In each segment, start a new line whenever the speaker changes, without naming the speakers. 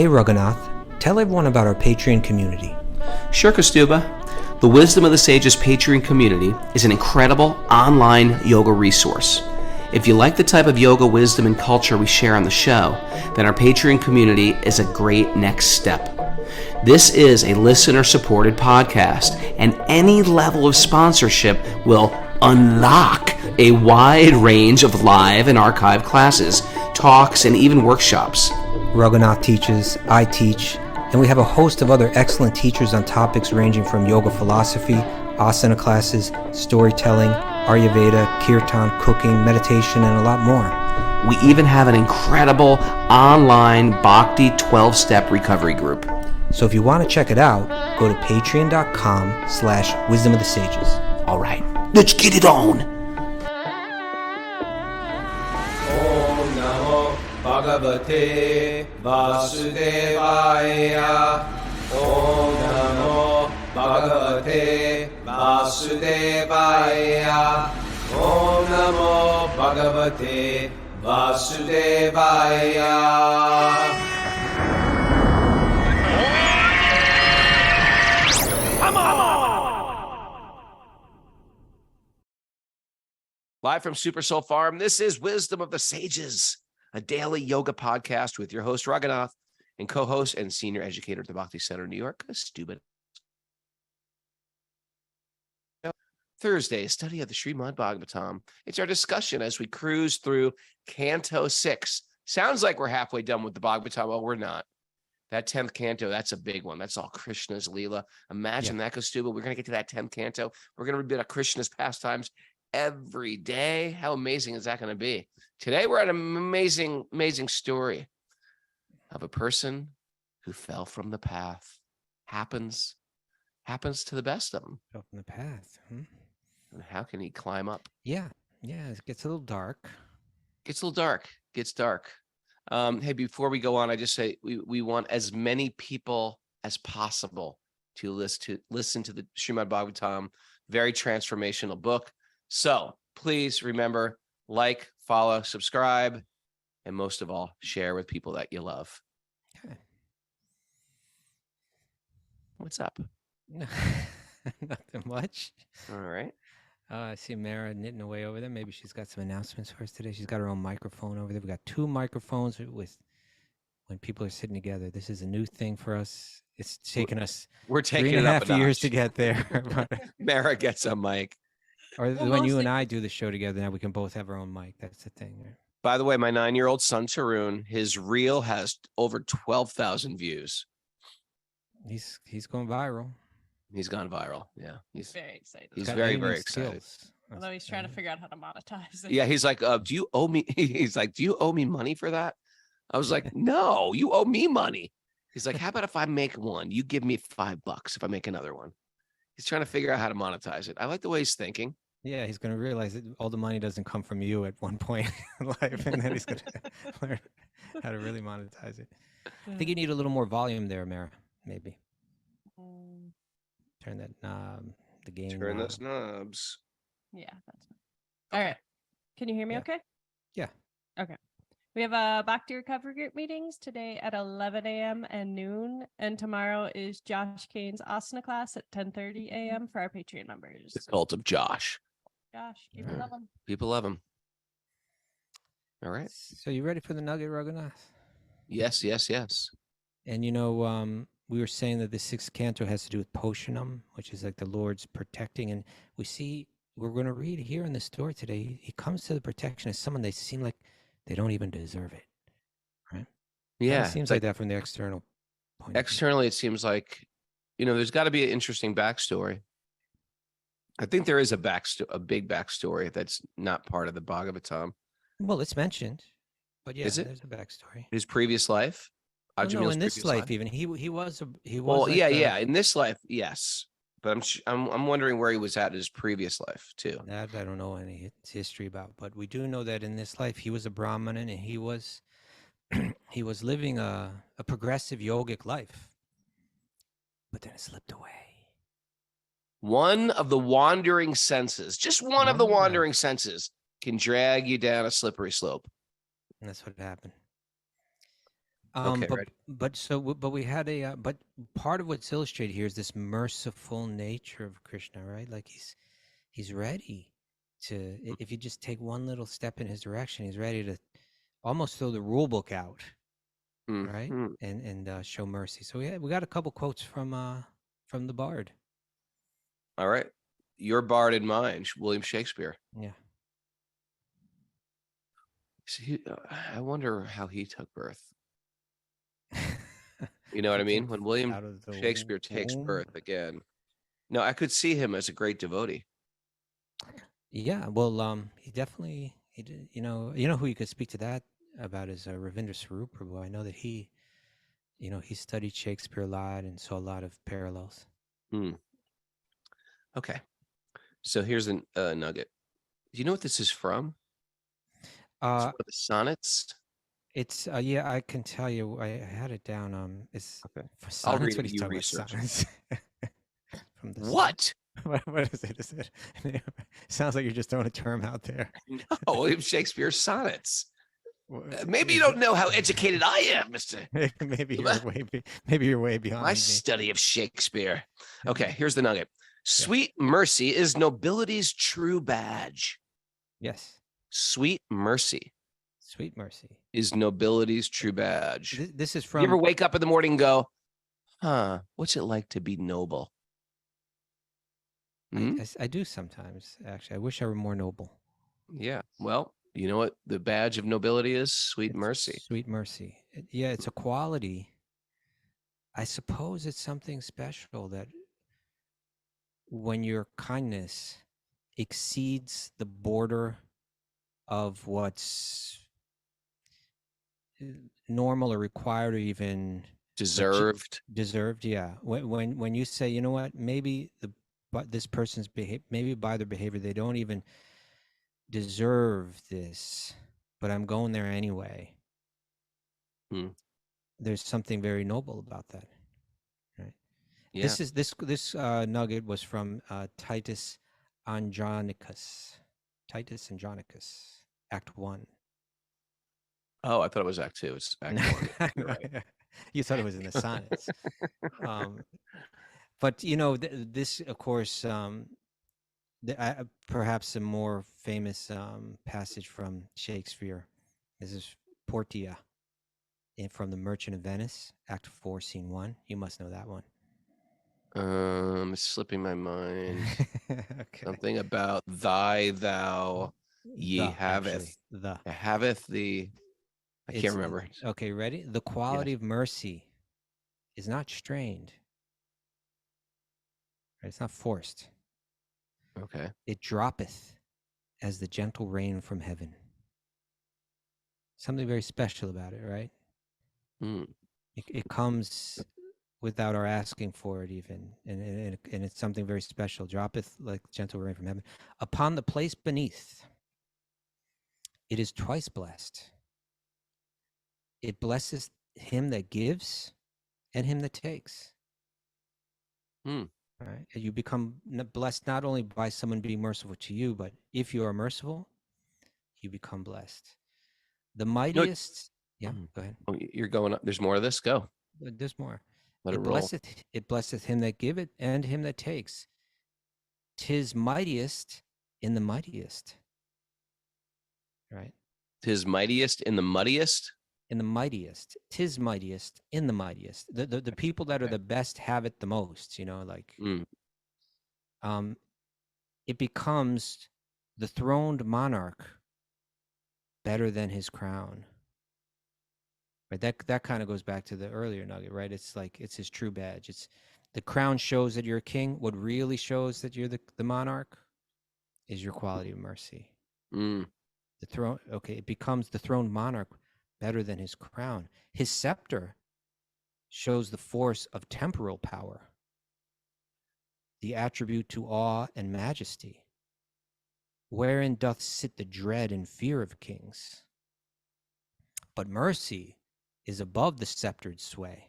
Hey Raghunath, tell everyone about our Patreon community.
Sure, Kastuba. The Wisdom of the Sages Patreon community is an incredible online yoga resource. If you like the type of yoga wisdom and culture we share on the show, then our Patreon community is a great next step. This is a listener-supported podcast, and any level of sponsorship will unlock a wide range of live and archived classes, talks, and even workshops.
Raghunath teaches, I teach, and we have a host of other excellent teachers on topics ranging from yoga philosophy, asana classes, storytelling, Ayurveda, kirtan, cooking, meditation, and a lot more.
We even have an incredible online Bhakti 12-step recovery group.
So if you want to check it out, go to patreon.com/wisdom of the sages.
All right, let's get it on.
Om Namo Bhagavate Vasudevaya. Om Namo Bhagavate Vasudevaya. Om Namo Bhagavate Vasudevaya.
Live from Super Soul Farm, this is Wisdom of the Sages, a daily yoga podcast with your host, Raghunath, and co-host and senior educator at the Bhakti Center in New York, Stupid. Thursday, study of the Srimad Bhagavatam. It's our discussion as we cruise through Canto 6. Sounds like we're halfway done with the Bhagavatam. Well, we're not. That 10th canto, that's a big one. That's all Krishna's Leela. Imagine that, Kastuba. We're going to get to that 10th canto. We're going to read about Krishna's pastimes every day. How amazing is that going to be? Today, we're at an amazing story of a person who fell from the path. Happens to the best of them.
Fell from the path.
And how can he climb up?
Yeah, it gets a little dark.
Gets dark. Hey, before we go on, I just say we want as many people as possible to listen to the Srimad Bhagavatam, very transformational book. So please remember, like, follow, subscribe, and most of all, share with people that you love.
Okay.
What's up?
Nothing much.
All right.
I see Mara knitting away over there. Maybe she's got some announcements for us today. She's got her own microphone over there. We got 2 microphones with when people are sitting together. This is a new thing for us. It's taken us
We're taking
3.5 years to get there.
Mara gets a mic.
Or when you and I do the show together, now we can both have our own mic. That's the thing. Right?
By the way, my 9-year-old son, Tarun, his reel has over 12,000 views.
He's going viral.
He's gone viral. Yeah. He's
very excited.
He's very excited.
Although he's trying to figure out how to monetize it.
Yeah, he's like, do you owe me? He's like, do you owe me money for that? I was like, no, you owe me money. He's like, how about if I make one, you give me $5 if I make another one? He's trying to figure out how to monetize it. I like the way he's thinking.
Yeah, he's going to realize that all the money doesn't come from you at one point in life, and then he's going to learn how to really monetize it. I think you need a little more volume there, Mara, maybe. Turn that knob, the gain
Turn
knob.
those knobs.
Yeah, that's fine. All right. Can you hear me okay?
Yeah.
Okay. We have a Bhakti Recovery Group meetings today at 11 a.m. and noon. And tomorrow is Josh Kane's asana class at 10:30 a.m. for our Patreon members.
The cult of Josh.
Josh, people love him.
People love him. All right.
So you ready for the nugget, Raghunath?
Yes.
And we were saying that the 6th canto has to do with Poshanam, which is like the Lord's protecting. And we're going to read here in the story today, he comes to the protection as someone they seem like they don't even deserve it. Right?
Yeah.
It seems like that from the external point.
Externally, it seems like, there's got to be an interesting backstory. I think there is a big backstory that's not part of the Bhagavatam.
Well, it's mentioned, but yeah,
Is it?
There's a backstory.
His previous life?
No, in this life, even he was.
Well,
like
yeah. In this life, yes. But I'm wondering where he was at in his previous life too.
That I don't know any history about, but we do know that in this life he was a Brahmanan and he was living a progressive yogic life. But then it slipped away.
One of the wandering senses, just one of the wandering senses, can drag you down a slippery slope.
And that's what happened.
Okay,
But
ready.
but we had a but part of what's illustrated here is this merciful nature of Krishna, right? Like he's ready to if you just take one little step in his direction, he's ready to almost throw the rule book out, right?
Mhm.
And show mercy. So we got a couple quotes from the Bard.
All right. Your bard in mind, William Shakespeare.
Yeah.
See, I wonder how he took birth. You know what I mean? When William
Out of the
Shakespeare takes
womb.
birth again. No, I could see him as a great devotee.
Yeah, well, he definitely he did. You know who you could speak to that about is Ravindra Swarup Prabhu. I know that he studied Shakespeare a lot and saw a lot of parallels.
Hmm. Okay. So here's a nugget. Do you know what this is from? It's
Uh,
one of the sonnets.
it's yeah, I can tell you. I had it down. It's
Okay.
for
I'll
sonnets.
read
What
it.
are you
You
talking about?
research.
Sonnets. From the
What?
what is it? Is it? Sounds like you're just throwing a term out there.
No, William Shakespeare sonnets.
Wha-
Maybe you
is
don't
it-
know how educated I am, Mister.
maybe you're way behind
My
me.
study of Shakespeare. Okay, here's the nugget. Sweet mercy is nobility's true badge.
Yes,
Sweet mercy
sweet mercy.
is nobility's true badge.
This is
You ever
from.
wake up in the morning and go, huh, what's it like to be noble? Hmm?
I do sometimes, actually. I wish I were more noble.
Yeah. Well, you know what the badge of nobility is? Sweet
It's
mercy.
Sweet mercy. Yeah, it's a quality. I suppose it's something special that when your kindness exceeds the border of what's normal or required or even
Deserved.
deserved. Yeah. When you say, you know what, maybe this person's maybe by their behavior they don't even deserve this, but I'm going there anyway.
Hmm.
There's something very noble about that, right?
Yeah.
This nugget was from Titus Andronicus. Titus Andronicus, Act 1.
Oh, I thought it was Act 2. It's Act 1. You're right.
You thought it was in the sonnets. But this, of course, perhaps a more famous passage from Shakespeare. This is Portia from The Merchant of Venice, Act 4, Scene 1. You must know that one.
It's slipping my mind.
Okay.
Something about thou, ye haveth. Haveth the. I can't remember.
Okay, ready? The quality of mercy is not strained. Right? It's not forced.
Okay.
It droppeth as the gentle rain from heaven. Something very special about it, right?
Hmm.
It comes without our asking for it even, and it's something very special. Droppeth like gentle rain from heaven upon the place beneath. It is twice blessed. It blesses him that gives and him that takes.
Hmm.
Right? You become blessed not only by someone being merciful to you, but if you are merciful, you become blessed. The mightiest. Yeah, go ahead.
Oh, you're going up. There's more of this. Go.
There's more.
Let it roll.
It blesseth him that giveth and him that takes. 'Tis mightiest in the mightiest. Right?
'Tis mightiest in the muddiest.
In the mightiest. 'Tis mightiest in the mightiest. The people that are the best have it the most, like it becomes the throned monarch better than his crown. Right? That kind of goes back to the earlier nugget, right? It's like it's his true badge. It's the crown shows that you're a king. What really shows that you're the monarch is your quality of mercy.
Mm.
The throne, okay, it becomes the throned monarch better than his crown. His scepter shows the force of temporal power, the attribute to awe and majesty, wherein doth sit the dread and fear of kings. But mercy is above the sceptered sway.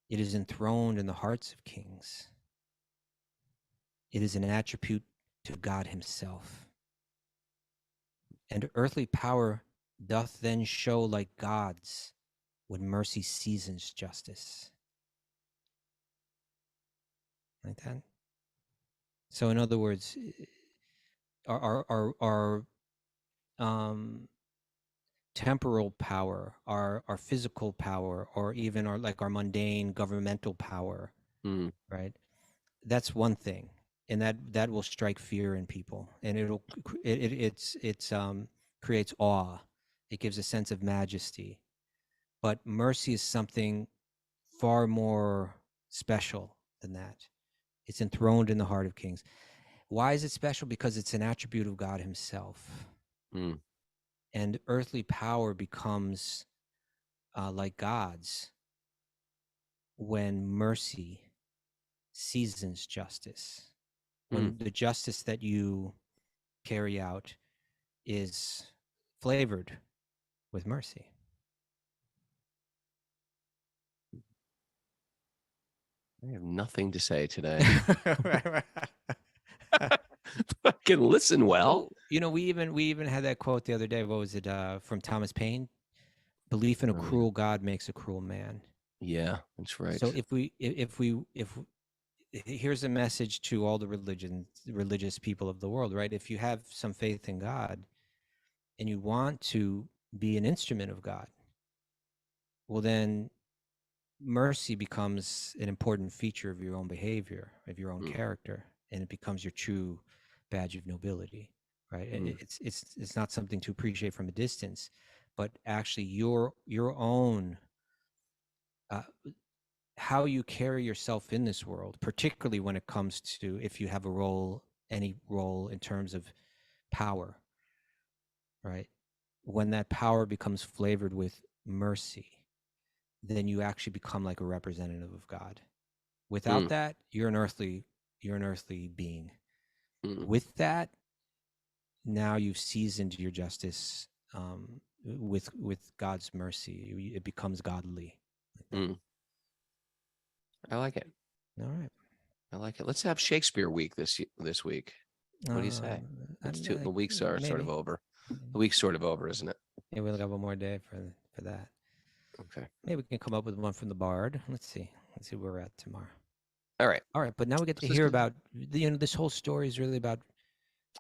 It is enthroned in the hearts of kings. It is an attribute to God himself. And earthly power doth then show like gods when mercy seasons justice. Like that. So in other words, our temporal power, our physical power, or even our mundane governmental power,
Mm.
right? That's one thing, and that will strike fear in people, and it's creates awe. It gives a sense of majesty. But mercy is something far more special than that. It's enthroned in the heart of kings. Why is it special? Because it's an attribute of God himself.
Mm.
And earthly power becomes like God's when mercy seasons justice. When the justice that you carry out is flavored with mercy.
I have nothing to say today. I can listen well.
We even had that quote the other day. What was it from Thomas Paine? Belief in a cruel God makes a cruel man.
Yeah, that's right.
So if here's a message to all the religious people of the world, right? If you have some faith in God and you want to be an instrument of God, well, then mercy becomes an important feature of your own behavior, of your own character, and it becomes your true badge of nobility, right? It's not something to appreciate from a distance, but actually your own how you carry yourself in this world, particularly when it comes to if you have a role, any role in terms of power, right? When that power becomes flavored with mercy, then you actually become like a representative of God. Without that, you're an earthly being. With that, now you've seasoned your justice with God's mercy. It becomes godly.
I like it.
All right.
I like it. Let's have Shakespeare week this week. What do you say? The weeks are sort of over. The week's sort of over, isn't it?
Yeah, we only got one more day for that.
Okay.
Maybe we can come up with one from the Bard. Let's see where we're at tomorrow.
All right.
But now we get to hear about this whole story is really about.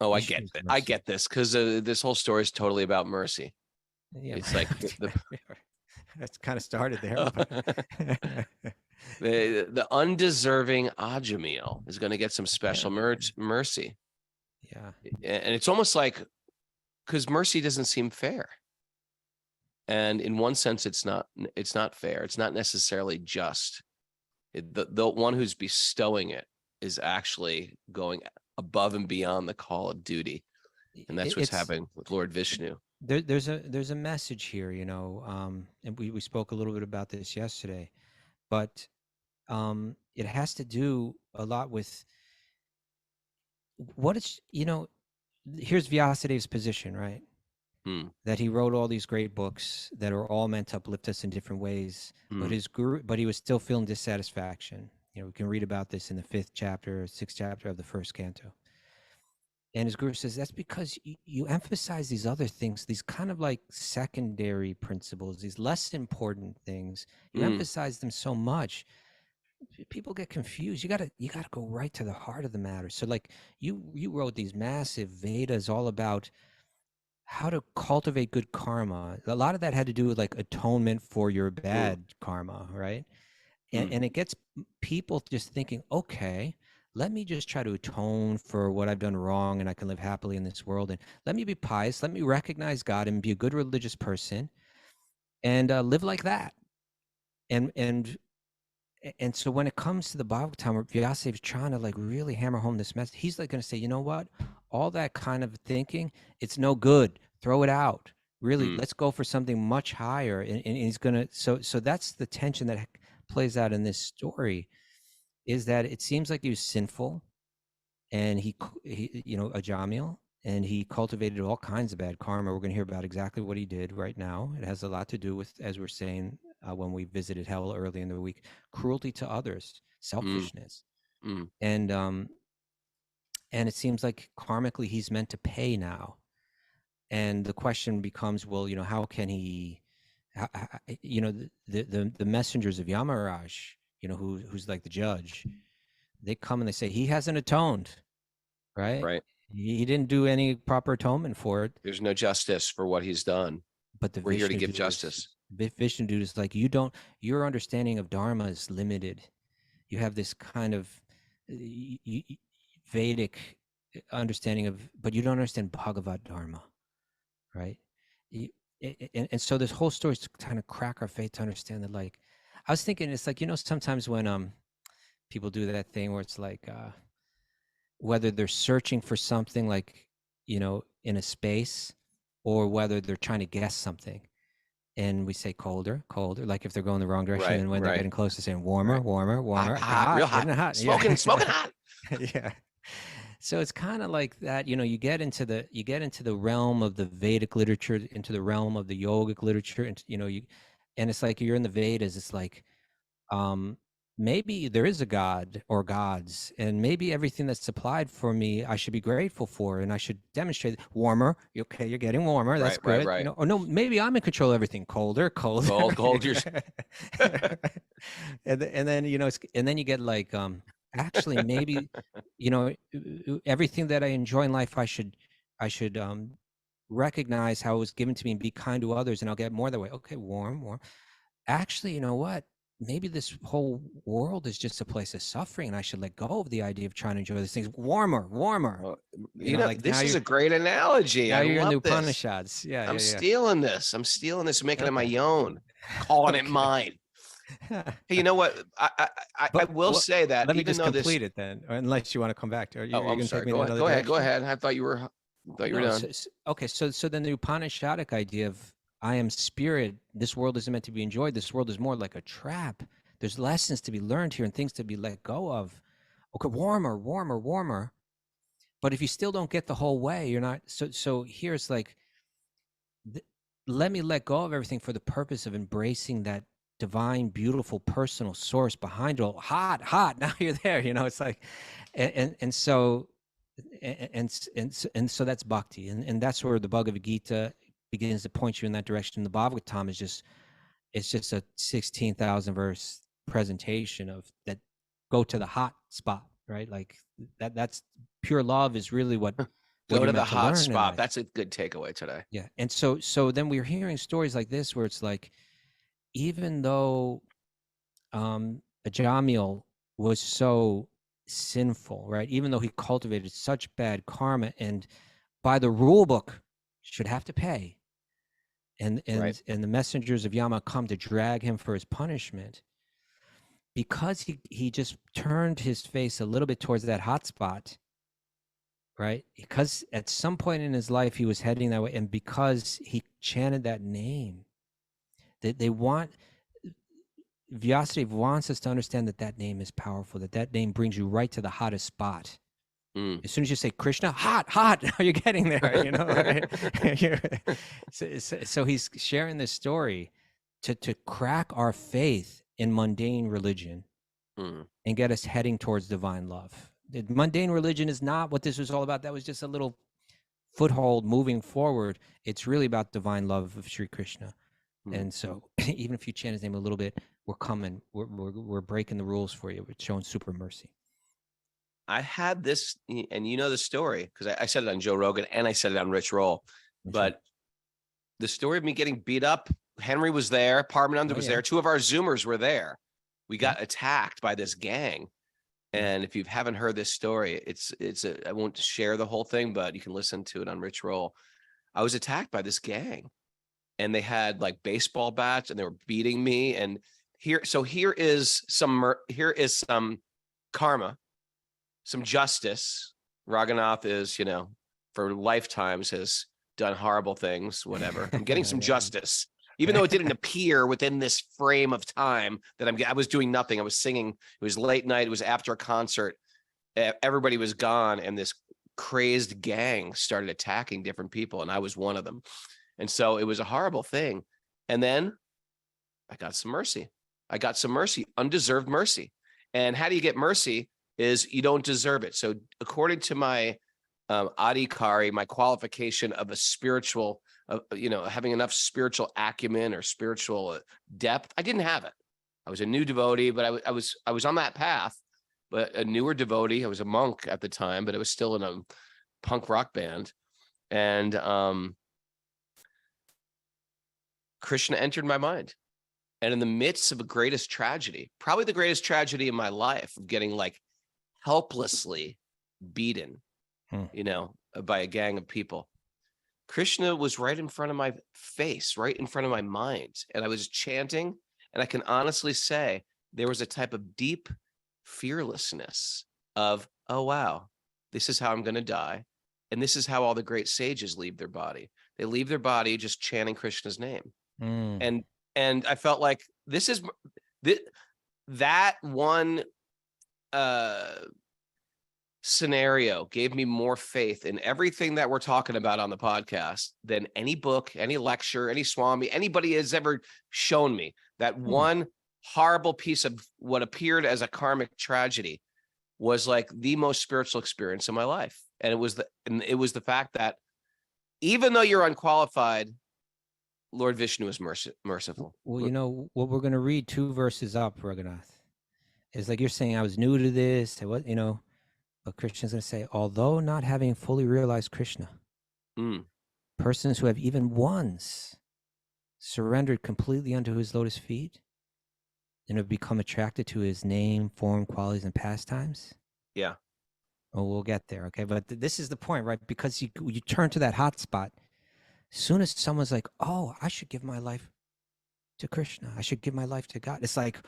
Oh, I get it. I get this because this whole story is totally about mercy.
Yeah,
it's like
that's kind of started there.
The undeserving Ajamila is going to get some special mercy.
Yeah,
and it's almost like because mercy doesn't seem fair, and in one sense, it's not fair. It's not necessarily just. The one who's bestowing it is actually going above and beyond the call of duty, and that's what's happening with Lord Vishnu.
There's a message here, and we spoke a little bit about this yesterday, but it has to do a lot with what it's here's Vyasadeva's position, right? That he wrote all these great books that are all meant to uplift us in different ways, but he was still feeling dissatisfaction. We can read about this in the 6th chapter of the 1st canto. And his guru says that's because you emphasize these other things, these kind of like secondary principles, these less important things. You emphasize them so much, people get confused. You gotta go right to the heart of the matter. So like you wrote these massive Vedas all about how to cultivate good karma. A lot of that had to do with like atonement for your bad karma, right? And it gets people just thinking, okay, let me just try to atone for what I've done wrong and I can live happily in this world. And let me be pious. Let me recognize God and be a good religious person and live like that. And so when it comes to the Bhagavatam, Vyasadeva is trying to like really hammer home this message. He's like going to say, you know what? All that kind of thinking, it's no good. Throw it out. Really, let's go for something much higher. And he's going to, so that's the tension that plays out in this story, is that it seems like he was sinful and he Ajamila, and he cultivated all kinds of bad karma. We're going to hear about exactly what he did right now. It has a lot to do with, as we're saying, when we visited hell early in the week, cruelty to others, selfishness. And it seems like karmically he's meant to pay now. And the question becomes, well, how can he, the messengers of Yamaraj, who's like the judge, they come and they say he hasn't atoned, right?
Right.
He didn't do any proper atonement for it.
There's no justice for what he's done.
But the
We're here to
Vishnu
give justice.
Vishnu dude is like, your understanding of Dharma is limited. You have this kind of Vedic understanding of, but you don't understand Bhagavad Dharma, right? And so this whole story is to kind of crack our faith to understand that, like, I was thinking, it's like, sometimes when people do that thing where it's like, whether they're searching for something, like, in a space, or whether they're trying to guess something, and we say colder, like if they're going the wrong direction,
Right,
and when they're
right.
getting close, they're saying warmer, warmer, warmer,
Hot, real hot.
isn't it hot?
Smoking,
Yeah.
smoking hot.
Yeah. So it's kind of like that, you get into the realm of the Vedic literature, into the realm of the yogic literature, and and it's like you're in the Vedas. It's like, maybe there is a god or gods, and maybe everything that's supplied for me I should be grateful for, and I should demonstrate it. Warmer, okay, you're getting warmer, that's
Right,
good.
right.
Or no, maybe I'm in control of everything. Colder.
Cold.
And then and then you get like, actually, maybe everything that I enjoy in life, I should recognize how it was given to me and be kind to others, and I'll get more that way. Okay, warm. Actually, you know what? Maybe this whole world is just a place of suffering, and I should let go of the idea of trying to enjoy these things. Warmer.
Well,
Like,
this
now
is
you're-
a great analogy.
Now
I
you're in the
love this.
Upanishads. Yeah,
I'm stealing this. I'm making it my own, calling it
Okay.
mine. Hey, you know what? I
But
will say that
Let me
even
just
though
complete it then, unless you want to come back to it.
Oh, I'm sorry. Go ahead. Go ahead. I thought you were done.
Okay, so then the Upanishadic idea of I am spirit, this world isn't meant to be enjoyed. This world is more like a trap. There's lessons to be learned here and things to be let go of. Okay, warmer. But if you still don't get the whole way, you're not. So here's like, let me let go of everything for the purpose of embracing that divine, beautiful, personal source behind it all. Hot. Now you're there. It's like, and so that's bhakti, and that's where the Bhagavad Gita begins to point you in that direction. The Bhagavatam is just a 16,000 verse presentation of that. Go to the hot spot, right? Like that's pure love is really what
Go to
you're
the
meant
hot
learn in
spot.
life.
That's a good takeaway today.
Yeah. And so then we're hearing stories like this where it's like, even though Ajamila was so sinful, right? Even though he cultivated such bad karma, and by the rule book should have to pay, and
Right.
and the messengers of Yama come to drag him for his punishment, because he just turned his face a little bit towards that hot spot, right? Because at some point in his life he was heading that way, and because he chanted that name, they want, Vyasadeva wants us to understand that name is powerful, that name brings you right to the hottest spot. As soon as you say Krishna, hot, you're getting there, right? So he's sharing this story to crack our faith in mundane religion and get us heading towards divine love. The mundane religion is not what this was all about. That was just a little foothold moving forward. It's really about divine love of Sri Krishna. And so even if you chant his name a little bit, we're coming, we're breaking the rules for you. We're showing super mercy.
I had this, and you know the story, because I said it on Joe Rogan and I said it on Rich Roll, but the story of me getting beat up, Henry was there, Parmananda was there, two of our Zoomers were there. We got attacked by this gang. And if you haven't heard this story, I won't share the whole thing, but you can listen to it on Rich Roll. I was attacked by this gang, and they had like baseball bats, and they were beating me. And here is some karma, some justice. Raghunath is, for lifetimes has done horrible things, whatever. I'm getting some justice, even though it didn't appear within this frame of time that I was doing nothing. I was singing. It was late night. It was after a concert. Everybody was gone, and this crazed gang started attacking different people, and I was one of them. And so it was a horrible thing. And then I got some mercy. Undeserved mercy. And how do you get mercy? Is you don't deserve it. So according to my adhikari, my qualification of a spiritual, having enough spiritual acumen or spiritual depth. I didn't have it. I was a new devotee, but I was on that path, but a newer devotee. I was a monk at the time, but I was still in a punk rock band. And Krishna entered my mind. And in the midst of the greatest tragedy, probably the greatest tragedy in my life, of getting like helplessly beaten, by a gang of people, Krishna was right in front of my face, right in front of my mind. And I was chanting, and I can honestly say there was a type of deep fearlessness of, oh, wow, this is how I'm going to die. And this is how all the great sages leave their body. They leave their body just chanting Krishna's name. And I felt like that one scenario gave me more faith in everything that we're talking about on the podcast than any book, any lecture, any Swami, anybody has ever shown me. That one horrible piece of what appeared as a karmic tragedy was like the most spiritual experience of my life. And it was the fact that even though you're unqualified, Lord Vishnu is merciful.
Well, what we're going to read 2 verses up, Raghunath, is like you're saying, I was new to this. But Krishna's going to say, although not having fully realized Krishna, persons who have even once surrendered completely unto his lotus feet and have become attracted to his name, form, qualities, and pastimes.
Yeah.
Oh, we'll get there. Okay. But this is the point, right? Because you turn to that hot spot. As soon as someone's like, oh, I should give my life to Krishna, I should give my life to God, it's like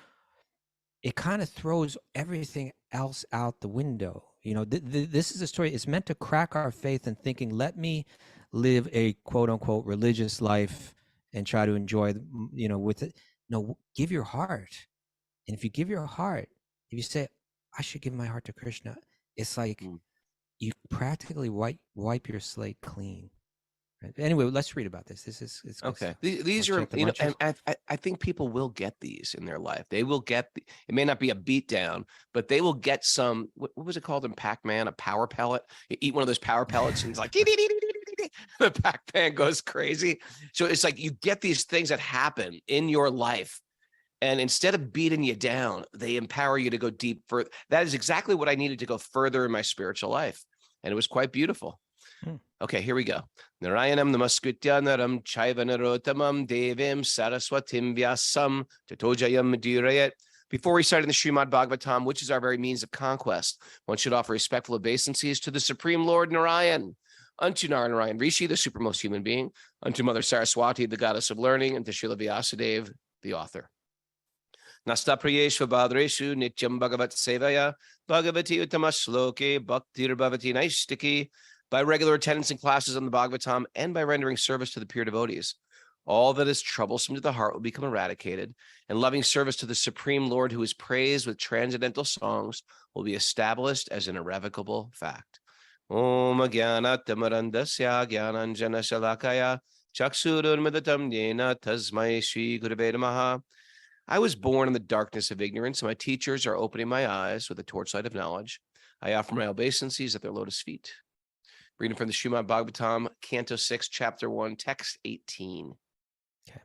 it kind of throws everything else out the window. This is a story. It's meant to crack our faith and thinking, let me live a quote unquote religious life and try to enjoy, with it. No, give your heart. And if you give your heart, if you say, I should give my heart to Krishna, it's like you practically wipe your slate clean. Right? Anyway, let's read about this. It's
okay. These are, and I think people will get these in their life. They will get, it may not be a beat down, but they will get some, what was it called in Pac-Man? A power pellet. You eat one of those power pellets and it's like, the Pac-Man goes crazy. So it's like, you get these things that happen in your life. And instead of beating you down, they empower you to go deep further. That is exactly what I needed to go further in my spiritual life. And it was quite beautiful. Okay, here we go. Narayanam namaskritya naram chaiva narotamam devim saraswatim vyasam tatojayam madhurayat. Before reciting the Srimad Bhagavatam, which is our very means of conquest, one should offer respectful obeisances to the Supreme Lord Narayan, unto Narayan Rishi, the supermost human being, unto Mother Saraswati, the goddess of learning, and to Srila Vyasadeva, the author. Nastaprayeshva Badreshu Nityam Bhagavat Sevaya Bhagavati Uttamasloke Bhaktir Bhavati Naistiki. By regular attendance in classes on the Bhagavatam and by rendering service to the pure devotees, all that is troublesome to the heart will become eradicated, and loving service to the Supreme Lord, who is praised with transcendental songs, will be established as an irrevocable fact. Om Jnana Tamarandasya Jnananjana Shalakaya Chaksurunmadatam Yena Tasmai Shri Gurave Namaha. I was born in the darkness of ignorance, and my teachers are opening my eyes with the torchlight of knowledge. I offer my obeisances at their lotus feet. Reading from the Srimad Bhagavatam, Canto 6, Chapter 1, Text 18.
Okay.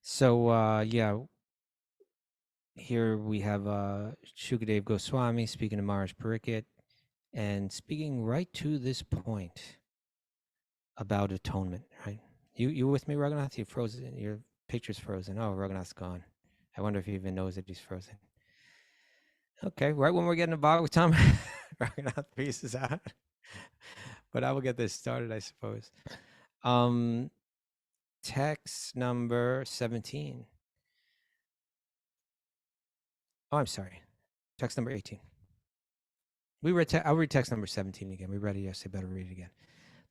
So, here we have Shukadeva Goswami speaking to Maharaj Pariksit and speaking right to this point about atonement, right? You with me, Raghunath? You frozen. Your picture's frozen. Oh, Raghunath's gone. I wonder if he even knows that he's frozen. Okay, right when we're getting to Bhagavatam, Raghunath pieces out. But I will get this started, I suppose. Text number 17. Oh, I'm sorry. Text number 18. I'll read text number 17 again. We read it yesterday, better read it again.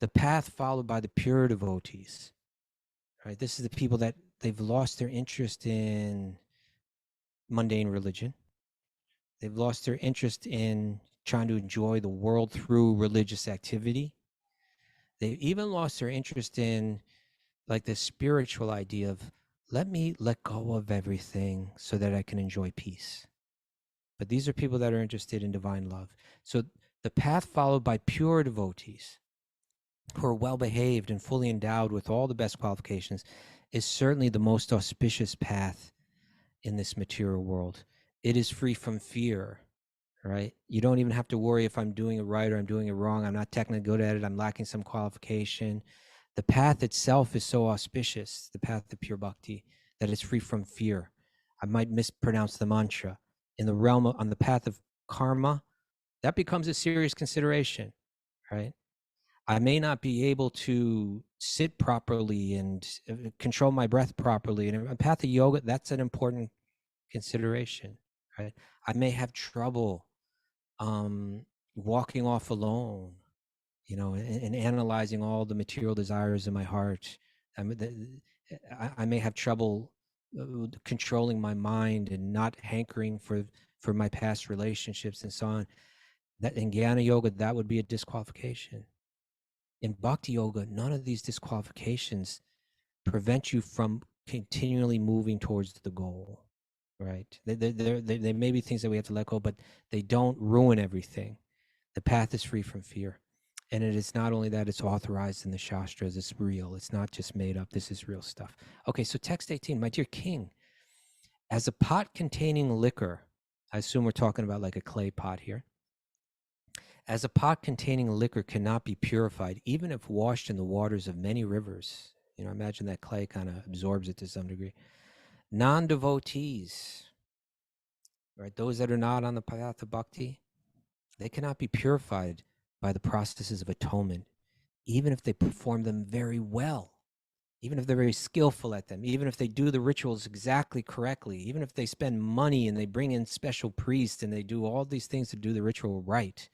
The path followed by the pure devotees. Right? This is the people that they've lost their interest in mundane religion. They've lost their interest in trying to enjoy the world through religious activity. They even lost their interest in like the spiritual idea of let me let go of everything so that I can enjoy peace. But these are people that are interested in divine love. So The path followed by pure devotees who are well behaved and fully endowed with all the best qualifications is certainly the most auspicious path in this material world. It is free from fear, right? You don't even have to worry if I'm doing it right or I'm doing it wrong. I'm not technically good at it. I'm lacking some qualification. The path itself is so auspicious, the path of pure bhakti, that it's free from fear. I might mispronounce the mantra. In the realm of, on the path of karma, that becomes a serious consideration, right? I may not be able to sit properly and control my breath properly. And in a path of yoga, that's an important consideration, right? I may have trouble walking off alone, you know, and analyzing all the material desires in my heart. I may have trouble controlling my mind and not hankering for my past relationships and so on. That in Jnana yoga, that would be a disqualification. In Bhakti yoga, none of these disqualifications prevent you from continually moving towards the goal, right? There may be things that we have to let go, but they don't ruin everything. The path is free from fear. And it is not only that, it's authorized in the Shastras. It's real. It's not just made up. This is real stuff. Okay, so text 18, my dear king, as a pot containing liquor, I assume we're talking about like a clay pot here. As a pot containing liquor cannot be purified, even if washed in the waters of many rivers. You know, imagine that clay kind of absorbs it to some degree. Non-devotees, right? Those that are not on the path of bhakti, they cannot be purified by the processes of atonement, even if they perform them very well, even if they're very skillful at them, even if they do the rituals exactly correctly, even if they spend money and they bring in special priests and they do all these things to do the ritual right.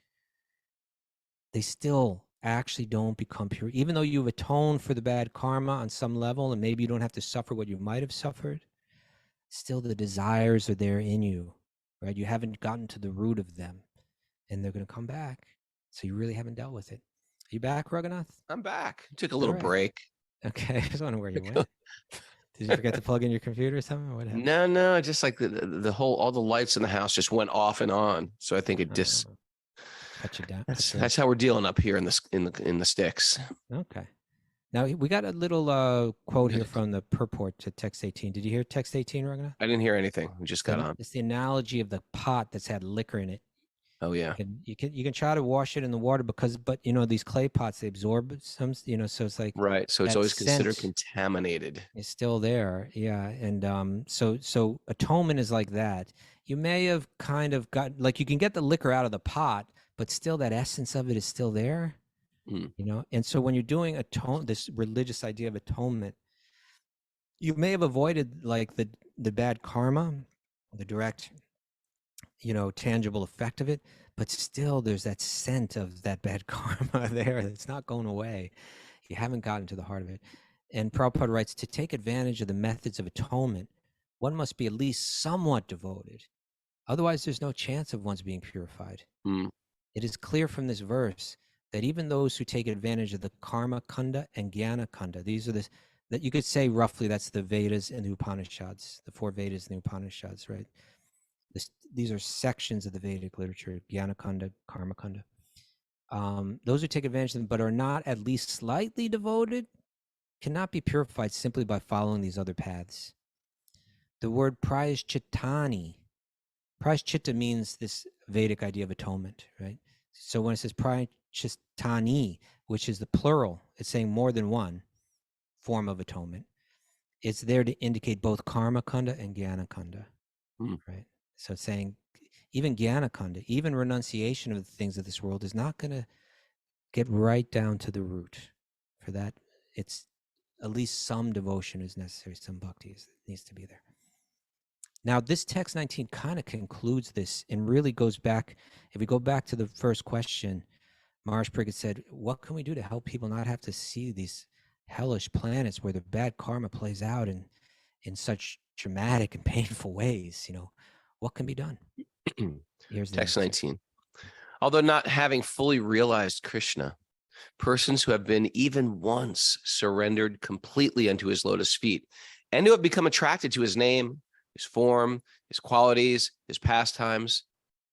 They still actually don't become pure. Even though you've atoned for the bad karma on some level, and maybe you don't have to suffer what you might have suffered, still the desires are there in you, right? You haven't gotten to the root of them, and they're going to come back. So you really haven't dealt with it. Are you back, Raghunath?
I'm back. Took a little
right.
break.
Okay, I just wonder where you went. Did you forget to plug in your computer or something? Or what happened?
No, just like the whole, all the lights in the house just went off and on. So I think it just
cut you down.
That's how we're dealing up here in the sticks.
Okay. Now we got a little quote here from the purport to text 18. Did you hear text 18, Raghunath?
I didn't hear anything. We just got on.
It's the analogy of the pot that's had liquor in it.
Oh yeah.
You can try to wash it in the water but you know, these clay pots, they absorb some, you know, so it's like
right. So it's always considered contaminated.
It's still there. Yeah. And so atonement is like that. You may have kind of got, like, you can get the liquor out of the pot, but still that essence of it is still there. You know, and so when you're doing this religious idea of atonement, you may have avoided like the bad karma, the direct, you know, tangible effect of it, but still there's that scent of that bad karma there. It's not going away. You haven't gotten to the heart of it. And Prabhupada writes, to take advantage of the methods of atonement, one must be at least somewhat devoted. Otherwise, there's no chance of one's being purified. It is clear from this verse that even those who take advantage of the karma kanda and jnana kanda, these are that you could say roughly that's the Vedas and the Upanishads, the 4 Vedas and the Upanishads, right? These are sections of the Vedic literature, jnana kanda, karma kanda. Those who take advantage of them but are not at least slightly devoted cannot be purified simply by following these other paths. The word prayaschittani, prayaschitta means this Vedic idea of atonement, right? So when it says prayaschittani, which is the plural, it's saying more than one form of atonement. It's there to indicate both karma kanda and jnana kanda, right? So it's saying even jnana kanda, even renunciation of the things of this world is not going to get right down to the root. For that, it's at least some devotion is necessary, some bhakti needs to be there. Now, this text 19 kind of concludes this and really goes back. If we go back to the first question, Maharaj Pariksit said, what can we do to help people not have to see these hellish planets where the bad karma plays out in such dramatic and painful ways? You know, what can be done? Here's the
text
answer.
19. Although not having fully realized Krishna, persons who have been even once surrendered completely unto his lotus feet and who have become attracted to his name, his form, his qualities, his pastimes,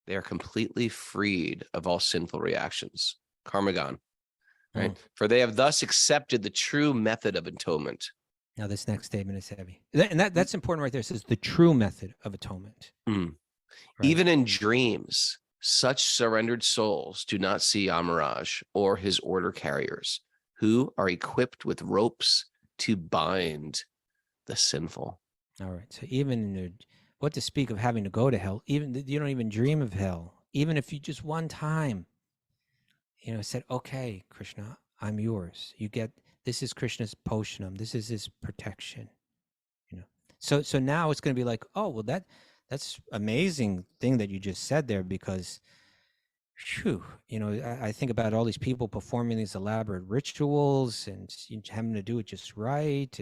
they are completely freed of all sinful reactions. Karma gone, right? For they have thus accepted the true method of atonement.
Now, this next statement is heavy. And that's important right there. It says the true method of atonement.
Mm.
Right?
Even in dreams, such surrendered souls do not see Yamaraj or his order carriers, who are equipped with ropes to bind the sinful.
All right. So even in the, what to speak of having to go to hell, even you don't even dream of hell. Even if you just one time, said, okay, Krishna, I'm yours. You get, this is Krishna's poshanam. This is his protection. So now it's going to be like, oh, well, that's amazing thing that you just said there, because phew, I think about all these people performing these elaborate rituals and having to do it just right,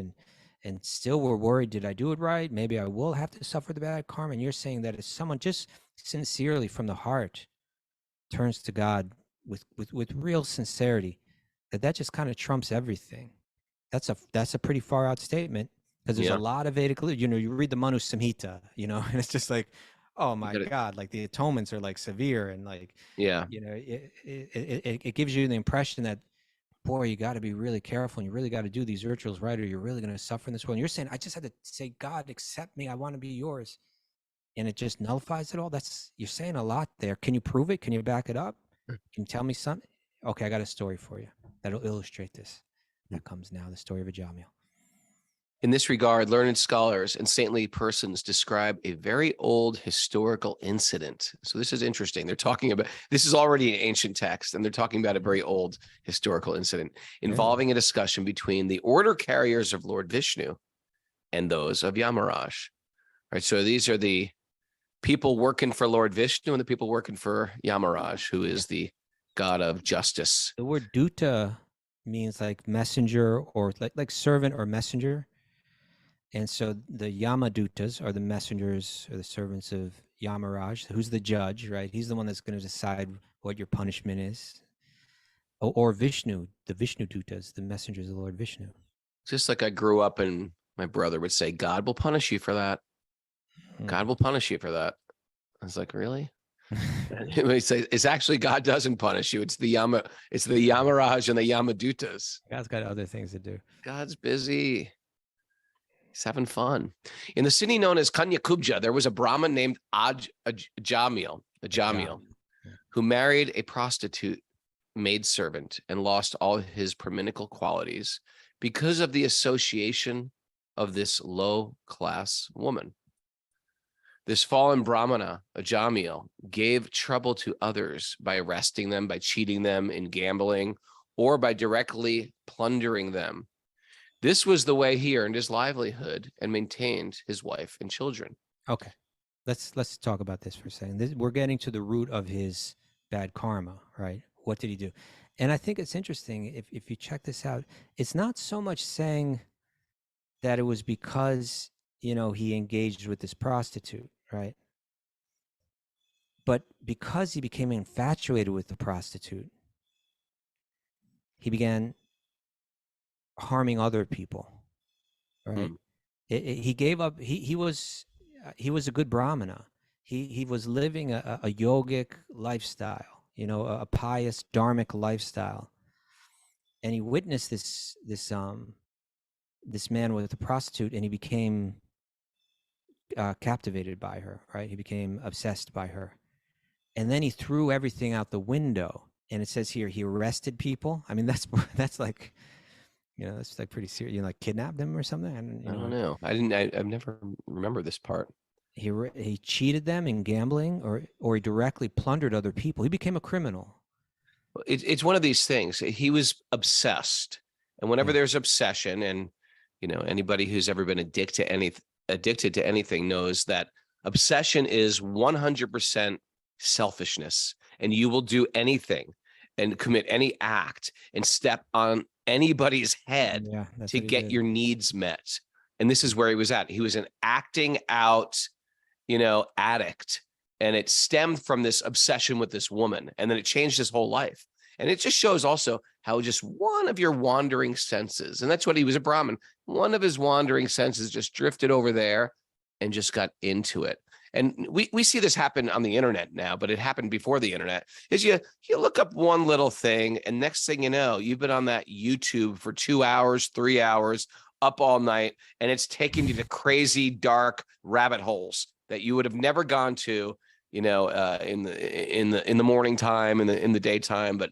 and still we're worried, did I do it right? Maybe I will have to suffer the bad karma. And you're saying that if someone just sincerely from the heart turns to God with real sincerity, that just kind of trumps everything. That's a pretty far out statement, because there's a lot of Vedic, you read the Manu Samhita, and it's just like, oh my God, like the atonements are like severe, and like, it gives you the impression that, boy, you got to be really careful, and you really got to do these rituals right, or you're really going to suffer in this world. And you're saying, I just had to say, God, accept me. I want to be yours. And it just nullifies it all. You're saying a lot there. Can you prove it? Can you back it up? Can you tell me something? Okay, I got a story for you that'll illustrate this. That comes now, the story of Ajamila.
In this regard, learned scholars and saintly persons describe a very old historical incident. So this is interesting. They're talking about, this is already an ancient text, and they're talking about a very old historical incident involving a discussion between the order carriers of Lord Vishnu and those of Yamaraj. Right. So these are the people working for Lord Vishnu and the people working for Yamaraj, who is the god of justice.
The word duta means like messenger, or like servant or messenger. And so the Yamadutas are the messengers or the servants of Yamaraj, who's the judge, right? He's the one that's going to decide what your punishment is. Or Vishnu, the Vishnu Dutas, the messengers of the Lord Vishnu.
Just like I grew up and my brother would say, God will punish you for that. God will punish you for that. I was like, really? He say, it's actually God doesn't punish you. It's the Yamaraj and the Yamadutas.
God's got other things to do. God's
busy. He's having fun. In the city known as Kanyakubja, there was a Brahmin named Ajamila, who married a prostitute maidservant and lost all his Brahminical qualities because of the association of this low-class woman. This fallen Brahmana, Ajamila, gave trouble to others by arresting them, by cheating them in gambling, or by directly plundering them. This was the way he earned his livelihood and maintained his wife and children.
Okay, let's talk about this for a second. We're getting to the root of his bad karma, right? What did he do? And I think it's interesting, if you check this out, it's not so much saying that it was because, he engaged with this prostitute, right? But because he became infatuated with the prostitute, he began harming other people, right? He gave up. He was a good Brahmana. He was living a yogic lifestyle, a pious dharmic lifestyle, and he witnessed this man with a prostitute, and he became captivated by her, right? He became obsessed by her, and then he threw everything out the window. And it says here he arrested people. I mean, that's like, that's like pretty serious. Like kidnapped them or something.
I don't know. I've never remembered this part.
He cheated them in gambling, or he directly plundered other people. He became a criminal.
It's one of these things. He was obsessed, and whenever there's obsession, and anybody who's ever been addicted to anything knows that obsession is 100% selfishness, and you will do anything and commit any act and step on anybody's head to get your needs met. And this is where he was at. He was an acting out, addict. And it stemmed from this obsession with this woman. And then it changed his whole life. And it just shows also how just one of your wandering senses, and that's what he was, a Brahmin, one of his wandering senses just drifted over there and just got into it. and we see this happen on the internet now, but it happened before the internet, is you look up one little thing, and next thing you know, you've been on that YouTube for 2 hours, 3 hours, up all night, and it's taking you to crazy dark rabbit holes that you would have never gone to, in the morning time, in the daytime, but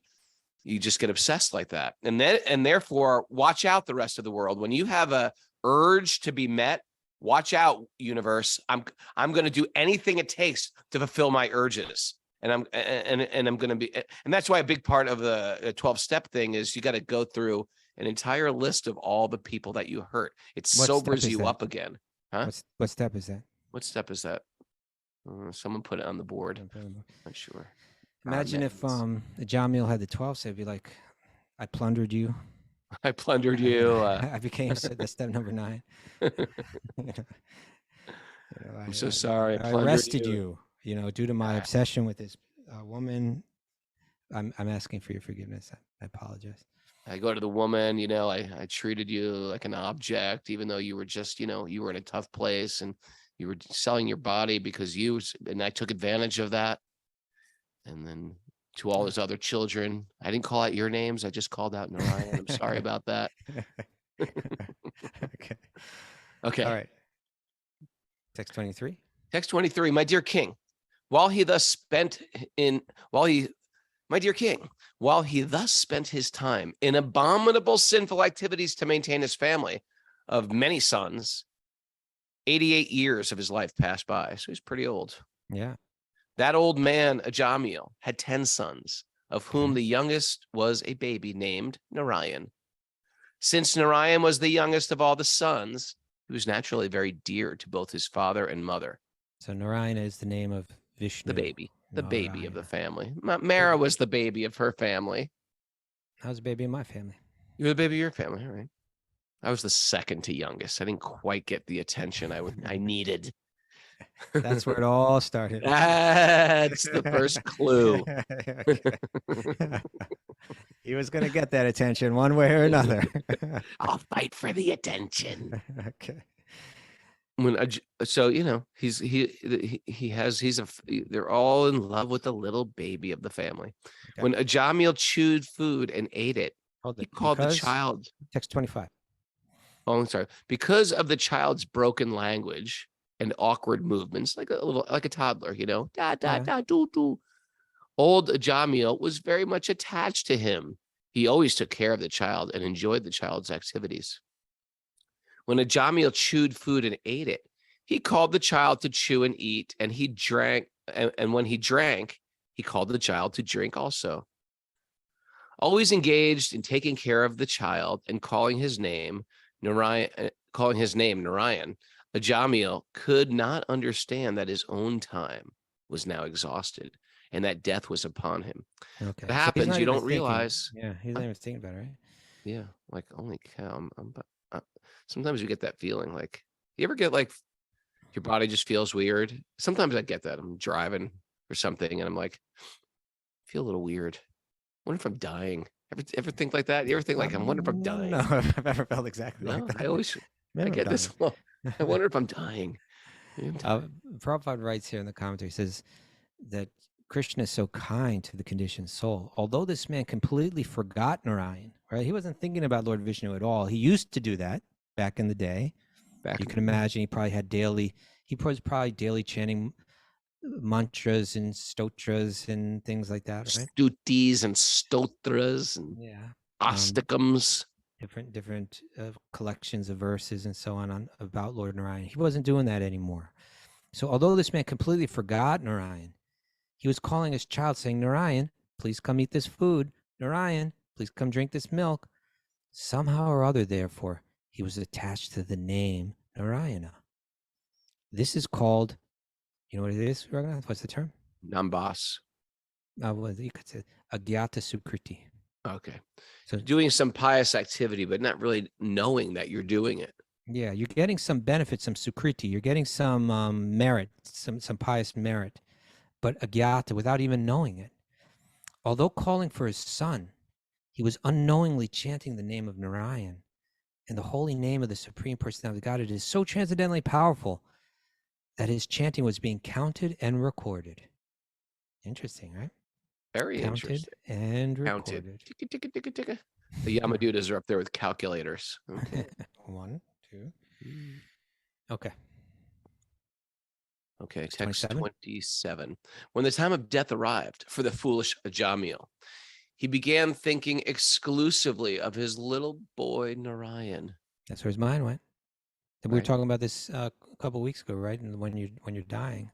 you just get obsessed like that. And therefore watch out, the rest of the world. When you have a urge to be met, watch out, universe. I'm going to do anything it takes to fulfill my urges. And I'm going to be, and that's why a big part of the 12-step thing is you got to go through an entire list of all the people that you hurt. It sobers you up again. Huh?
What step is that?
What step is that? Someone put it on the board. Not sure.
Imagine if Ajamila had the 12 step, be like, I plundered you.
I plundered you.
I became the step number 9.
I'm so sorry.
I arrested you. Due to my obsession with this woman. I'm asking for your forgiveness. I apologize.
I go to the woman, I treated you like an object, even though you were just, you were in a tough place and you were selling your body and I took advantage of that. And then to all his other children, I didn't call out your names. I just called out Narayana. I'm sorry about that. Okay.
All right. Text 23.
Text 23. My dear king, while he thus spent his time in abominable sinful activities to maintain his family of many sons, 88 years of his life passed by. So he's pretty old.
Yeah.
That old man, Ajamila, had 10 sons, of whom the youngest was a baby named Narayan. Since Narayan was the youngest of all the sons, he was naturally very dear to both his father and mother.
So Narayana is the name of Vishnu.
The baby of the family. Mara was the baby of her family.
I was a baby in my family.
You were the baby of your family, all right. I was the second to youngest. I didn't quite get the attention I needed.
That's where it all started.
That's the first clue.
He was going to get that attention one way or another.
I'll fight for the attention.
Okay.
They're all in love with the little baby of the family. Okay. When Ajamila chewed food and ate it, he called the child.
Text 25.
Oh, I'm sorry. Because of the child's broken language and awkward movements, like a toddler, da da da do do. Old Ajamila was very much attached to him. He always took care of the child and enjoyed the child's activities. When Ajamila chewed food and ate it, he called the child to chew and eat, and he drank. And when he drank, he called the child to drink also. Always engaged in taking care of the child and calling his name Narayan, Ajamila could not understand that his own time was now exhausted and that death was upon him.
Okay.
It happens. You don't realize.
Yeah, he's not even thinking about it, right?
Yeah, like, holy cow. Sometimes you get that feeling, like, you ever get like your body just feels weird? Sometimes I get that. I'm driving or something and I'm like, I feel a little weird. I wonder if I'm dying. Ever think like that? You ever think like, I wonder if I'm dying?
No, I've never felt exactly like that.
I get this. I wonder if I'm dying.
Prabhupada writes here in the commentary, says that Krishna is so kind to the conditioned soul. Although this man completely forgot Narayan, right? He wasn't thinking about Lord Vishnu at all. He used to do that back in the day. You can imagine he was probably daily chanting mantras and stotras and things like that, right?
Stutis and stotras and astakams.
Different collections of verses and so on about Lord Narayan. He wasn't doing that anymore. So although this man completely forgot Narayan, he was calling his child saying, Narayan, please come eat this food. Narayan, please come drink this milk. Somehow or other, therefore, he was attached to the name Narayana. This is called, you know what it is, Raghunath? What's the term?
Nambas.
Well, you could say Agyata Sukriti.
Okay. So doing some pious activity, but not really knowing that you're doing it.
Yeah, you're getting some benefit, some sukriti. You're getting some merit, some pious merit, but agyata, without even knowing it. Although calling for his son, he was unknowingly chanting the name of Narayan, and the holy name of the Supreme Personality of Godhead is so transcendently powerful that his chanting was being counted and recorded. Interesting, right?
Very
Counted
interesting.
and
Counted.
recorded.
Ticka, ticka, ticka, ticka. The Yamadutas are up there with calculators. Okay.
1, 2. Okay.
Okay,
It's
text
27.
27. When the time of death arrived for the foolish Ajamil, he began thinking exclusively of his little boy Narayan.
That's where his mind went. And we were
Right.
talking about this a couple of weeks ago, right? And when you're dying,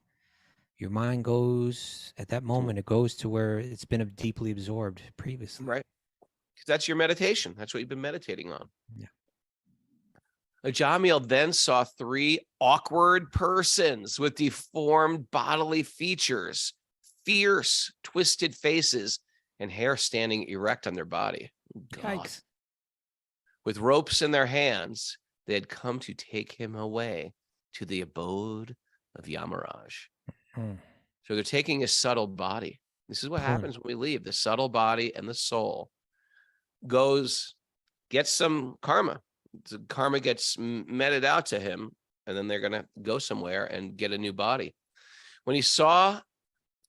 your mind goes at that moment. It goes to where it's been deeply absorbed previously.
Right. Because that's your meditation. That's what you've been meditating on.
Yeah.
Ajamil then saw 3 awkward persons with deformed bodily features, fierce, twisted faces, and hair standing erect on their body. God.
Yikes.
With ropes in their hands, they had come to take him away to the abode of Yamaraj.
Hmm.
So they're taking his subtle body. This is what happens when we leave. The subtle body and the soul gets some karma. The karma gets meted out to him, and then they're going to go somewhere and get a new body. When he saw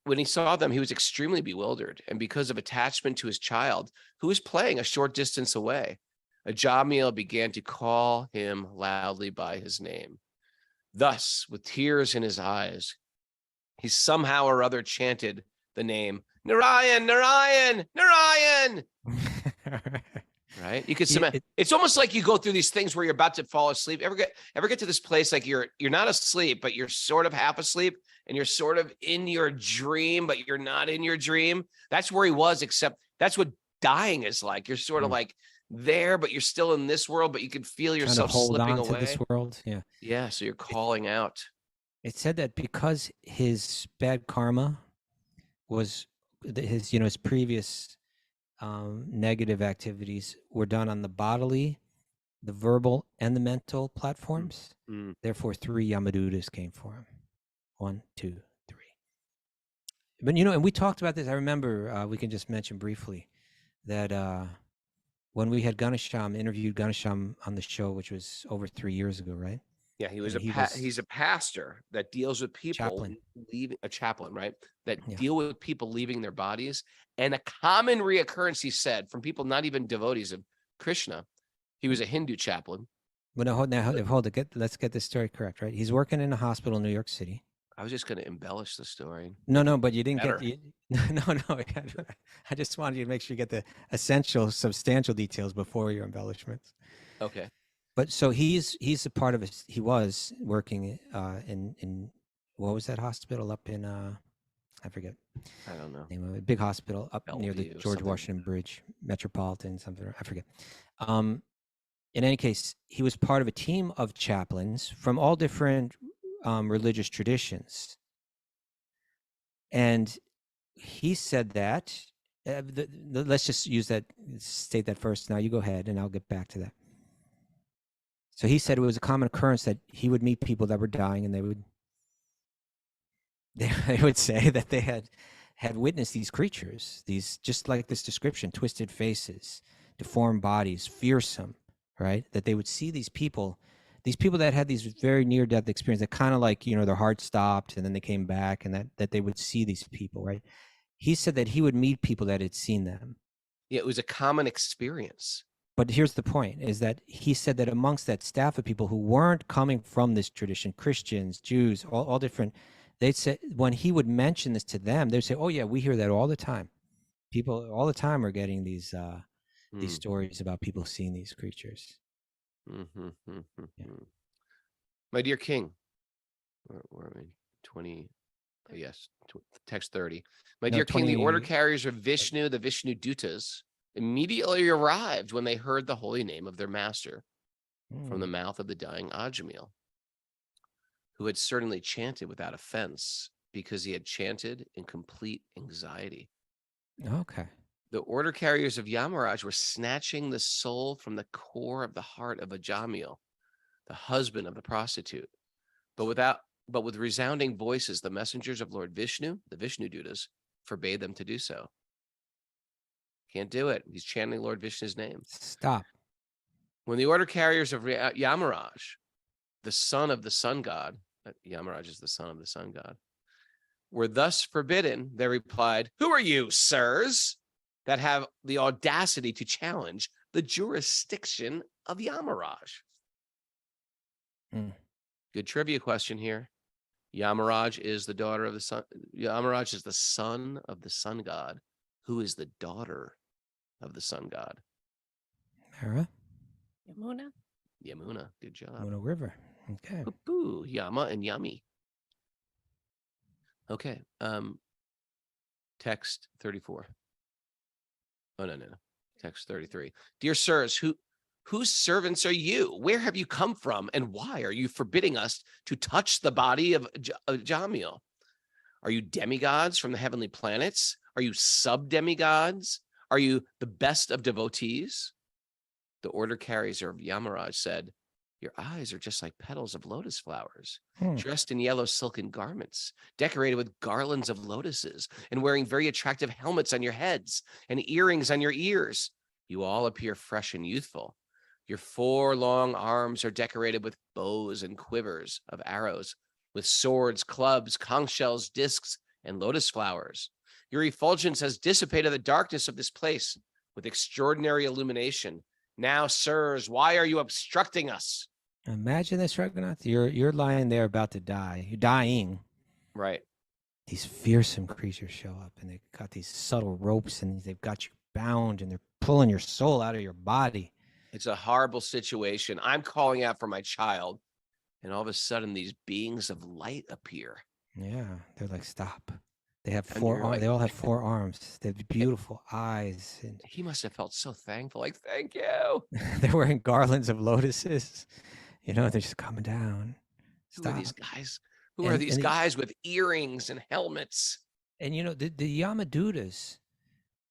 them, he was extremely bewildered, and because of attachment to his child, who was playing a short distance away, Ajamil began to call him loudly by his name. Thus, with tears in his eyes, he somehow or other chanted the name, Narayan, Narayan, Narayan. Right? You could it's almost like you go through these things where you're about to fall asleep. Ever get to this place like you're not asleep, but you're sort of half asleep and you're sort of in your dream, but you're not in your dream. That's where he was, except that's what dying is like. You're sort of like there, but you're still in this world, but you can feel yourself slipping away.
To this world. Yeah.
Yeah. So you're calling out.
It said that because his bad karma was his previous negative activities were done on the bodily, the verbal, and the mental platforms. Therefore, 3 Yamadutas came for him. 1, 2, 3. But and we talked about this. I remember we can just mention briefly that when we had interviewed Ganesham on the show, which was over 3 years ago, right?
Yeah, he's a pastor that deals with people leaving, a chaplain, right? That deal with people leaving their bodies. And a common reoccurrence, he said, from people not even devotees of Krishna. He was a Hindu chaplain.
But let's get this story correct, right? He's working in a hospital in New York City.
I was just going to embellish the story.
No, but you didn't No. I just wanted you to make sure you get the essential, substantial details before your embellishments.
Okay.
But so he's a part of it. He was working in what was that hospital up in I forget.
I don't know.
Name of it, big hospital up
Bellevue,
near the George Washington Bridge, Metropolitan something. I forget. In any case, he was part of a team of chaplains from all different religious traditions, and he said that. Let's just state that first. Now you go ahead, and I'll get back to that. So he said it was a common occurrence that he would meet people that were dying, and they would say that they had witnessed these creatures, these, just like this description, twisted faces, deformed bodies, fearsome, right? That they would see these people that had these very near-death experiences, that kind of like, their heart stopped and then they came back, and that they would see these people, right? He said that he would meet people that had seen them.
Yeah, it was a common experience.
But here's the point, is that he said that amongst that staff of people who weren't coming from this tradition, Christians, Jews, all different, they'd say, when he would mention this to them, they'd say, oh yeah, we hear that all the time. People all the time are getting these stories about people seeing these creatures.
Yeah. My dear king, where am I? 20, yes, text 30. My dear king, the order carriers of Vishnu, the Vishnu Dutas, immediately arrived when they heard the holy name of their master from the mouth of the dying Ajamil, who had certainly chanted without offense because he had chanted in complete anxiety.
Okay.
The order carriers of Yamaraj were snatching the soul from the core of the heart of Ajamil, the husband of the prostitute. But with resounding voices, the messengers of Lord Vishnu, the Vishnu Dutas, forbade them to do so. Can't do it. He's chanting Lord Vishnu's name.
Stop.
When the order carriers of Yamaraj, the son of the sun god, Yamaraj is the son of the sun god, were thus forbidden. They replied, "Who are you, sirs, that have the audacity to challenge the jurisdiction of Yamaraj?" Good trivia question here. Yamaraj is the daughter of the sun. Yamaraj is the son of the sun god. Who is the daughter of the sun god?
Mara,
Yamuna.
Yamuna. Good job.
Yamuna River. Okay.
Boo, Yama and Yummy. Okay. Text 34. Oh, no. Text 33. Dear sirs, whose servants are you? Where have you come from? And why are you forbidding us to touch the body of Ajamila? Are you demigods from the heavenly planets? Are you sub-demigods? Are you the best of devotees? The order carrier of Yamaraj said, "Your eyes are just like petals of lotus flowers, dressed in yellow silken garments, decorated with garlands of lotuses, and wearing very attractive helmets on your heads and earrings on your ears. You all appear fresh and youthful. Your 4 long arms are decorated with bows and quivers of arrows, with swords, clubs, conch shells, discs, and lotus flowers. Your effulgence has dissipated the darkness of this place with extraordinary illumination. Now, sirs, why are you obstructing us?"
Imagine this, Raghunath. You're lying there about to die. You're dying.
Right.
These fearsome creatures show up, and they've got these subtle ropes, and they've got you bound, and they're pulling your soul out of your body.
It's a horrible situation. I'm calling out for my child, and all of a sudden, these beings of light appear.
Yeah, they're like, stop. They have
And
4
you're
arms.
like-
They all have 4 arms. They have beautiful eyes, and
He must have felt so thankful. Like, thank you.
they're wearing garlands of lotuses. They're just coming down.
Who are these
Stop.
guys? Who are these guys with earrings and helmets?
And the Yamadutas,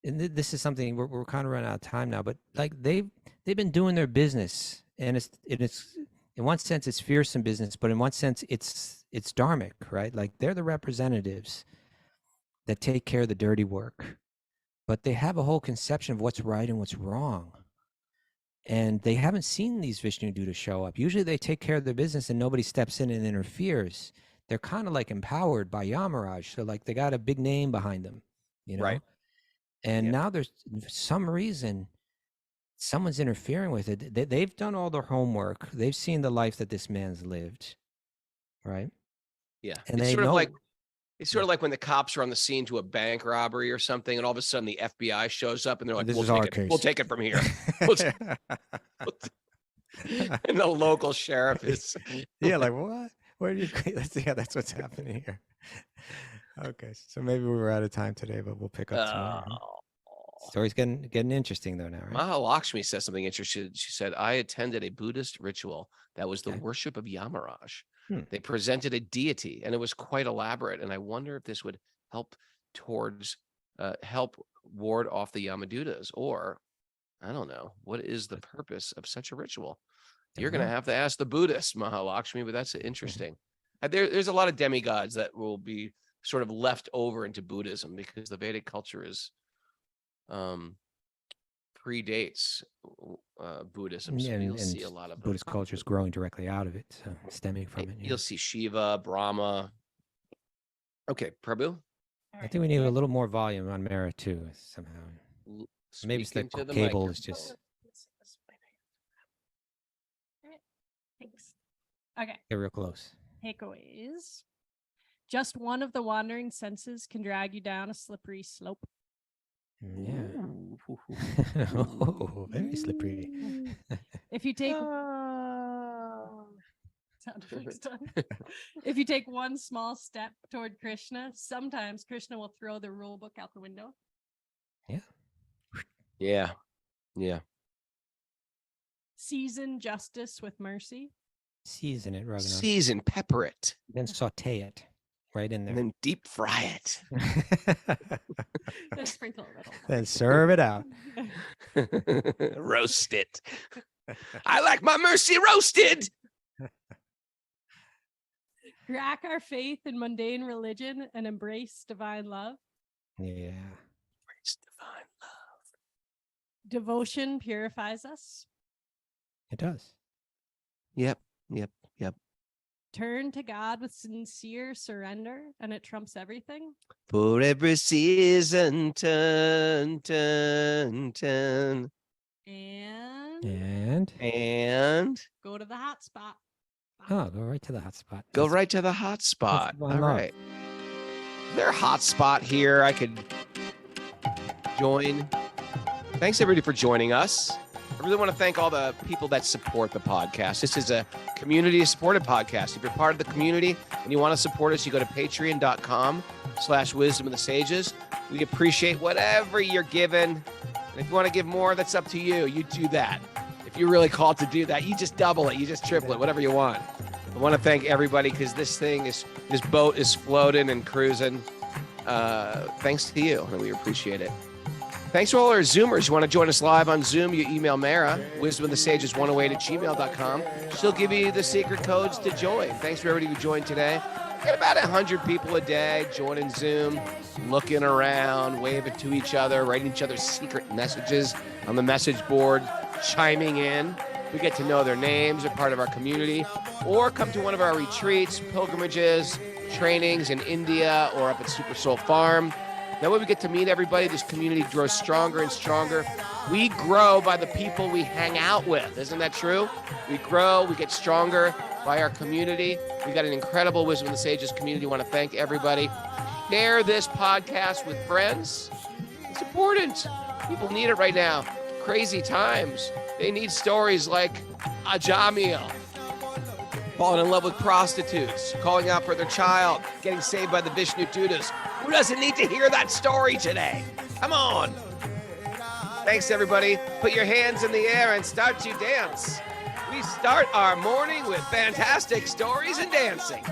and this is something we're kind of running out of time now, but like they've been doing their business, and it's in one sense it's fearsome business, but in one sense it's dharmic, right? Like they're the representatives that take care of the dirty work, but they have a whole conception of what's right and what's wrong. And they haven't seen these Vishnu Dutas show up. Usually they take care of their business and nobody steps in and interferes. They're kind of like empowered by Yamaraj. So like they got a big name behind them,
Right.
And
Yeah.
now there's for some reason someone's interfering with it. They've done all their homework. They've seen the life that this man's lived, right?
Yeah.
And
It's
they
sort of
know.
like when the cops are on the scene to a bank robbery or something, and all of a sudden the FBI shows up and they're like,
This
"We'll
is our
take it.
case."
We'll take it from here." We'll t- And the local sheriff is
Yeah, like what? Where do you? Yeah, that's what's happening here. Okay, so maybe we were out of time today, but we'll pick up tomorrow.
Oh.
Story's getting interesting though now, right?
Mahalakshmi says something interesting. She said, "I attended a Buddhist ritual that was the
Okay.
worship of Yamaraj.
Hmm.
They presented a deity, and it was quite elaborate. And I wonder if this would help ward off the Yamadutas, or I don't know, what is the purpose of such a ritual? You're going to have to ask the Buddhists, Mahalakshmi, but that's interesting. There's a lot of demigods that will be sort of left over into Buddhism because the Vedic culture is predates Buddhism. So
Yeah,
you'll see a lot of
Buddhist culture is growing directly out of it, so stemming from it. Yeah.
You'll see Shiva, Brahma. Okay, Prabhu.
I think we need a little more volume on Mara too, somehow. Maybe it's the
Speak into the
cable
mic.
is just
Thanks. Okay.
get real close.
Takeaways. Just one of the wandering senses can drag you down a slippery slope.
Yeah. Oh, very slippery.
If you take sound effects done. If you take one small step toward Krishna, sometimes Krishna will throw the rule book out the window.
Yeah. Yeah.
Season justice with mercy.
Season it, Raghunath.
Season, pepper it,
Then saute it right in
and
there.
then deep fry it.
Then sprinkle a little.
Then serve it out.
Roast it. I like my mercy roasted.
Crack our faith in mundane religion and embrace divine love.
Yeah.
It's divine love.
Devotion purifies us.
It does.
Yep.
turn to God with sincere surrender, and it trumps everything.
For every season, turn, turn, turn.
And go to the hot spot.
Oh, go right to the hot spot.
Go
That's-
right to the hot spot.
one
All
love.
right. Is there a hot spot here I could join? Thanks everybody for joining us. I really want to thank all the people that support the podcast. This is a community supported podcast. If you're part of the community and you want to support us, you go to patreon.com/wisdom of the sages. We appreciate whatever you're given. And if you want to give more, that's up to you. You do that. If you're really called to do that, you just double it. You just triple it, whatever you want. I want to thank everybody because this boat is floating and cruising. Thanks to you, and we appreciate it. Thanks to all our Zoomers. You want to join us live on Zoom, you email Mara, wisdomofthesages108@gmail.com. She'll give you the secret codes to join. Thanks for everybody who joined today. We got about 100 people a day joining Zoom, looking around, waving to each other, writing each other secret messages on the message board, chiming in. We get to know their names, they're part of our community, or come to one of our retreats, pilgrimages, trainings in India or up at Super Soul Farm. That way we get to meet everybody. This community grows stronger and stronger. We grow by the people we hang out with. Isn't that true? We grow, we get stronger by our community. We've got an incredible Wisdom of the Sages community. I want to thank everybody. Share this podcast with friends. It's important. People need it right now. Crazy times. They need stories like Ajamila, falling in love with prostitutes, calling out for their child, getting saved by the Vishnu tutas. Who doesn't need to hear that story today? Come on. Thanks, everybody. Put your hands in the air and start to dance. We start our morning with fantastic stories and dancing.